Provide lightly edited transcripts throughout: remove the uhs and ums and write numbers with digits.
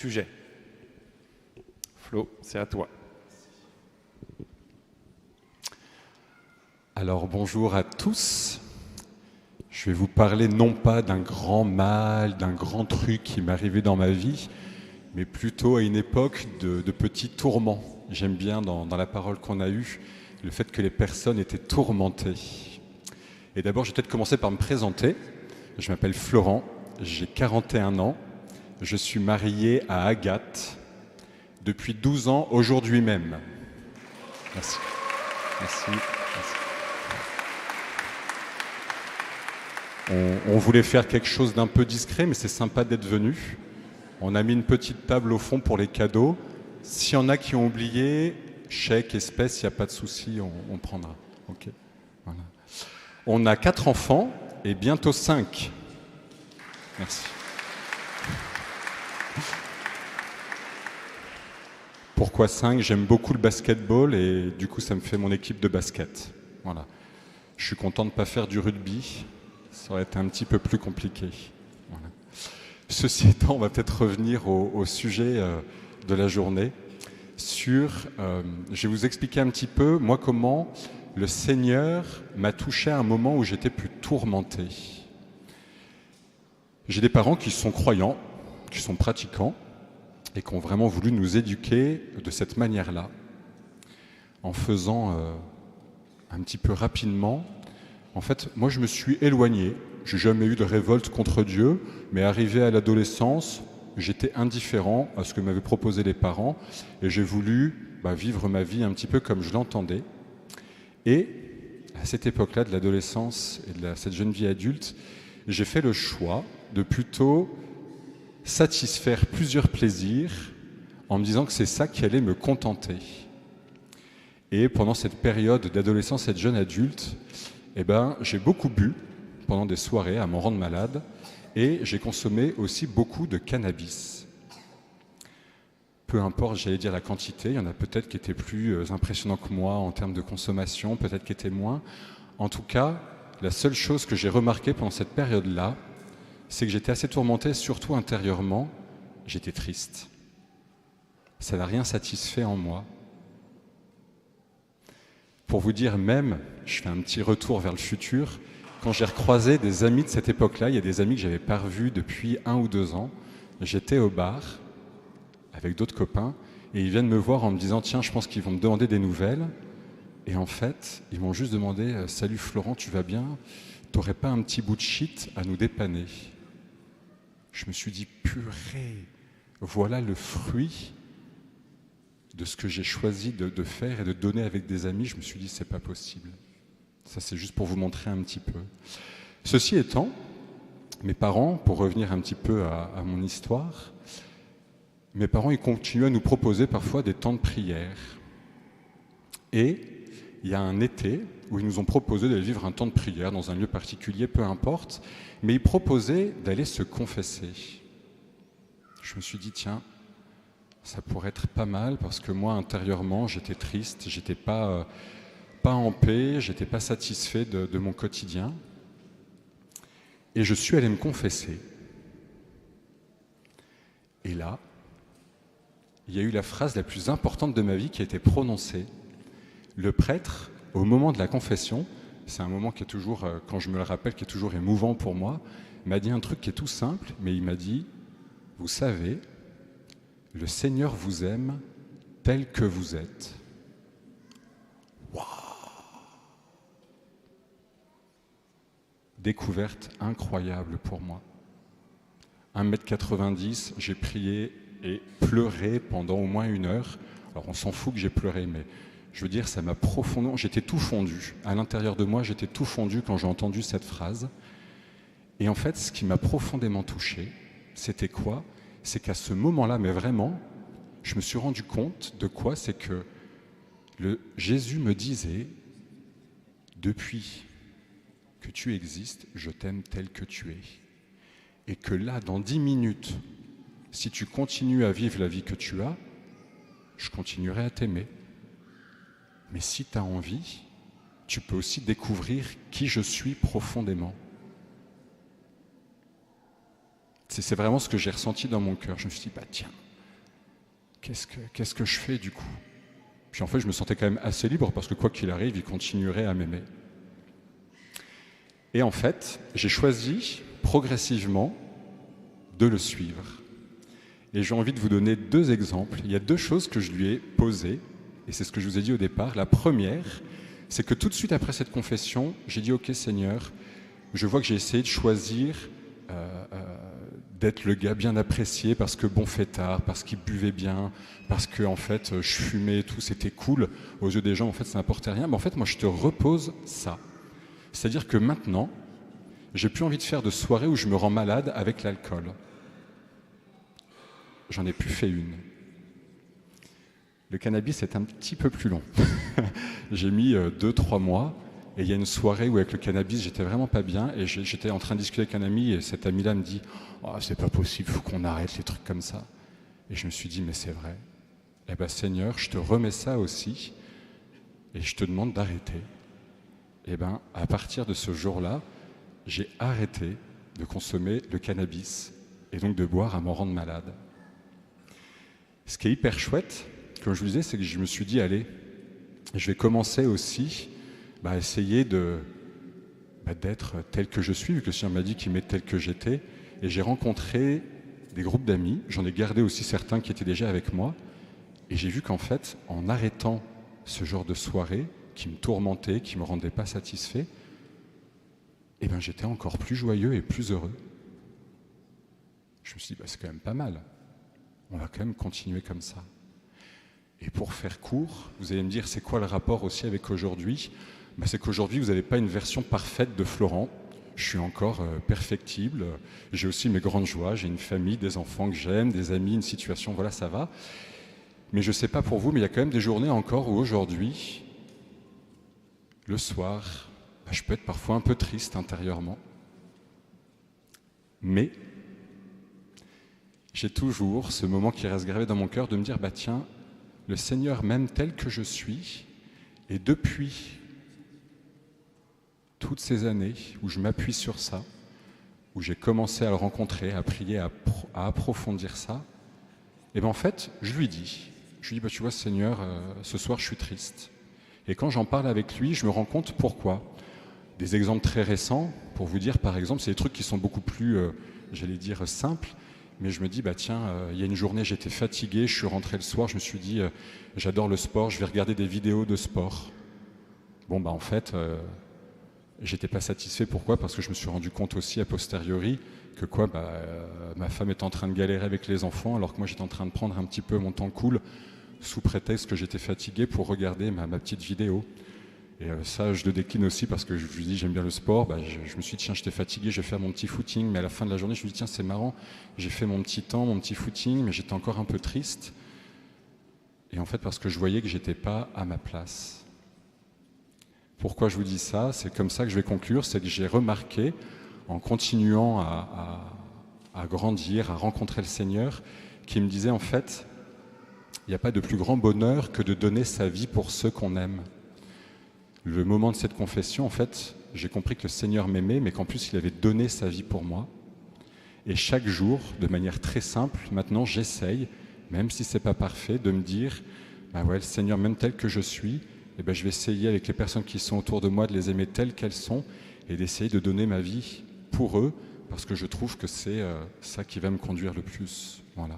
Sujet. Flo, c'est à toi. Alors bonjour à tous. Je vais vous parler non pas d'un grand mal, d'un grand truc qui m'est arrivé dans ma vie, mais plutôt à une époque de petits tourments. J'aime bien dans la parole qu'on a eue, le fait que les personnes étaient tourmentées. Et d'abord, je vais peut-être commencer par me présenter. Je m'appelle Florent, j'ai 41 ans, je suis marié à Agathe depuis 12 ans aujourd'hui même. Merci. Merci. On voulait faire quelque chose d'un peu discret, mais c'est sympa d'être venu. On a mis une petite table au fond pour les cadeaux. S'il y en a qui ont oublié, chèque, espèce, il n'y a pas de souci, on prendra. Okay. Voilà. On a 4 enfants et bientôt 5. Merci. Pourquoi 5? J'aime beaucoup le basketball et du coup ça me fait mon équipe de basket. Voilà. Je suis content de ne pas faire du rugby. Ça aurait été un petit peu plus compliqué. Voilà. Ceci étant, on va peut-être revenir au sujet de la journée. Je vais vous expliquer un petit peu, moi, comment le Seigneur m'a touché à un moment où j'étais plus tourmenté. J'ai des parents qui sont croyants, qui sont pratiquants, et qui ont vraiment voulu nous éduquer de cette manière-là, en faisant un petit peu rapidement. En fait, moi, je me suis éloigné. Je n'ai jamais eu de révolte contre Dieu, mais arrivé à l'adolescence, j'étais indifférent à ce que m'avaient proposé les parents et j'ai voulu vivre ma vie un petit peu comme je l'entendais. Et à cette époque-là de l'adolescence et de cette jeune vie adulte, j'ai fait le choix de plutôt satisfaire plusieurs plaisirs en me disant que c'est ça qui allait me contenter. Et pendant cette période d'adolescence et de jeune adulte, j'ai beaucoup bu pendant des soirées à m'en rendre malade et j'ai consommé aussi beaucoup de cannabis. Peu importe, j'allais dire la quantité, il y en a peut-être qui étaient plus impressionnants que moi en termes de consommation, peut-être qui étaient moins. En tout cas, la seule chose que j'ai remarquée pendant cette période-là, c'est que j'étais assez tourmenté, surtout intérieurement, j'étais triste. Ça n'a rien satisfait en moi. Pour vous dire même, je fais un petit retour vers le futur, quand j'ai recroisé des amis de cette époque-là, il y a des amis que je n'avais pas revus depuis 1 ou 2 ans, j'étais au bar avec d'autres copains et ils viennent me voir en me disant « Tiens, je pense qu'ils vont me demander des nouvelles ». Et en fait, ils m'ont juste demandé « Salut Florent, tu vas bien? T'aurais pas un petit bout de shit à nous dépanner ?» Je me suis dit « Purée, voilà le fruit de ce que j'ai choisi de faire et de donner avec des amis. » Je me suis dit, c'est pas possible. Ça, c'est juste pour vous montrer un petit peu. Ceci étant, mes parents, pour revenir un petit peu à mon histoire, mes parents, ils continuent à nous proposer parfois des temps de prière. Et il y a un été où ils nous ont proposé d'aller vivre un temps de prière dans un lieu particulier, peu importe, mais ils proposaient d'aller se confesser. Je me suis dit, tiens, ça pourrait être pas mal parce que moi, intérieurement, j'étais triste, j'étais pas en paix, j'étais pas satisfait de mon quotidien. Et je suis allé me confesser. Et là, il y a eu la phrase la plus importante de ma vie qui a été prononcée. Le prêtre, au moment de la confession, c'est un moment qui est toujours, quand je me le rappelle, qui est toujours émouvant pour moi, m'a dit un truc qui est tout simple, mais il m'a dit, vous savez, le Seigneur vous aime tel que vous êtes. Waouh! Découverte incroyable pour moi. 1m90, j'ai prié et pleuré pendant au moins 1 heure. Alors on s'en fout que j'ai pleuré, mais je veux dire, ça m'a profondément... J'étais tout fondu. À l'intérieur de moi, j'étais tout fondu quand j'ai entendu cette phrase. Et en fait, ce qui m'a profondément touché, c'était quoi? C'est qu'à ce moment-là, mais vraiment, je me suis rendu compte de quoi? C'est que Jésus me disait, depuis que tu existes, je t'aime tel que tu es. Et que là, dans 10 minutes, si tu continues à vivre la vie que tu as, je continuerai à t'aimer. Mais si tu as envie, tu peux aussi découvrir qui je suis profondément. C'est vraiment ce que j'ai ressenti dans mon cœur. Je me suis dit, tiens, qu'est-ce que je fais du coup? Puis en fait, je me sentais quand même assez libre parce que quoi qu'il arrive, il continuerait à m'aimer. Et en fait, j'ai choisi progressivement de le suivre. Et j'ai envie de vous donner 2 exemples. Il y a 2 choses que je lui ai posées, et c'est ce que je vous ai dit au départ. La première, c'est que tout de suite après cette confession, j'ai dit « Ok Seigneur, je vois que j'ai essayé de choisir d'être le gars bien apprécié parce que bon fêtard, parce qu'il buvait bien, parce que en fait je fumais et tout, c'était cool. Aux yeux des gens, en fait, ça n'importait rien. Mais en fait, moi, je te repose ça. C'est-à-dire que maintenant, j'ai plus envie de faire de soirées où je me rends malade avec l'alcool. J'en ai plus fait une. Le cannabis est un petit peu plus long. J'ai mis 2-3 mois. Et il y a une soirée où avec le cannabis, j'étais vraiment pas bien. Et j'étais en train de discuter avec un ami. Et cet ami-là me dit « Oh, c'est pas possible, il faut qu'on arrête les trucs comme ça. » Et je me suis dit « Mais c'est vrai. Eh bien Seigneur, je te remets ça aussi. Et je te demande d'arrêter. » Et bien à partir de ce jour-là, j'ai arrêté de consommer le cannabis. Et donc de boire à m'en rendre malade. Ce qui est hyper chouette, comme je vous disais, c'est que je me suis dit, allez, je vais commencer aussi à essayer d'être tel que je suis, vu que le Seigneur m'a dit qu'il m'est tel que j'étais. Et j'ai rencontré des groupes d'amis, j'en ai gardé aussi certains qui étaient déjà avec moi. Et j'ai vu qu'en fait, en arrêtant ce genre de soirée qui me tourmentait, qui ne me rendait pas satisfait, eh ben, j'étais encore plus joyeux et plus heureux. Je me suis dit, c'est quand même pas mal. On va quand même continuer comme ça. Et pour faire court, vous allez me dire, c'est quoi le rapport aussi avec aujourd'hui? C'est qu'aujourd'hui, vous n'avez pas une version parfaite de Florent. Je suis encore perfectible. J'ai aussi mes grandes joies. J'ai une famille, des enfants que j'aime, des amis, une situation, voilà, ça va. Mais je ne sais pas pour vous, mais il y a quand même des journées encore où aujourd'hui, le soir, je peux être parfois un peu triste intérieurement. Mais j'ai toujours ce moment qui reste gravé dans mon cœur de me dire, tiens, le Seigneur m'aime tel que je suis, et depuis toutes ces années où je m'appuie sur ça, où j'ai commencé à le rencontrer, à prier, à approfondir ça, et bien en fait, je lui dis, tu vois Seigneur, ce soir je suis triste. Et quand j'en parle avec lui, je me rends compte pourquoi. Des exemples très récents, pour vous dire par exemple, c'est des trucs qui sont beaucoup plus, j'allais dire, simples, mais je me dis, il y a une journée, j'étais fatigué, je suis rentré le soir, je me suis dit, j'adore le sport, je vais regarder des vidéos de sport. En fait, j'étais pas satisfait. Pourquoi? Parce que je me suis rendu compte aussi a posteriori que ma femme est en train de galérer avec les enfants, alors que moi j'étais en train de prendre un petit peu mon temps cool, sous prétexte que j'étais fatigué pour regarder ma petite vidéo. Et ça, je le décline aussi parce que je lui dis j'aime bien le sport. Je me suis dit tiens, j'étais fatigué, je vais faire mon petit footing. Mais à la fin de la journée, je me suis dit tiens, c'est marrant, j'ai fait mon petit temps, mon petit footing, mais j'étais encore un peu triste. Et en fait, parce que je voyais que j'étais pas à ma place. Pourquoi je vous dis ça? C'est comme ça que je vais conclure, c'est que j'ai remarqué, en continuant à grandir, à rencontrer le Seigneur, qui me disait en fait, il n'y a pas de plus grand bonheur que de donner sa vie pour ceux qu'on aime. Le moment de cette confession, en fait, j'ai compris que le Seigneur m'aimait, mais qu'en plus, il avait donné sa vie pour moi. Et chaque jour, de manière très simple, maintenant, j'essaye, même si ce n'est pas parfait, de me dire, le Seigneur m'aime tel que je suis, et je vais essayer avec les personnes qui sont autour de moi de les aimer telles qu'elles sont, et d'essayer de donner ma vie pour eux, parce que je trouve que c'est ça qui va me conduire le plus. Voilà.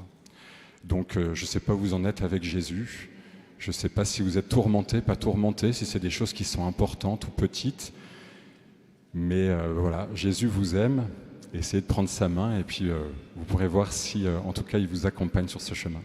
Donc, je ne sais pas où vous en êtes avec Jésus. Je ne sais pas si vous êtes tourmenté, pas tourmenté, si c'est des choses qui sont importantes ou petites. Mais voilà, Jésus vous aime. Essayez de prendre sa main et puis vous pourrez voir si, en tout cas, il vous accompagne sur ce chemin.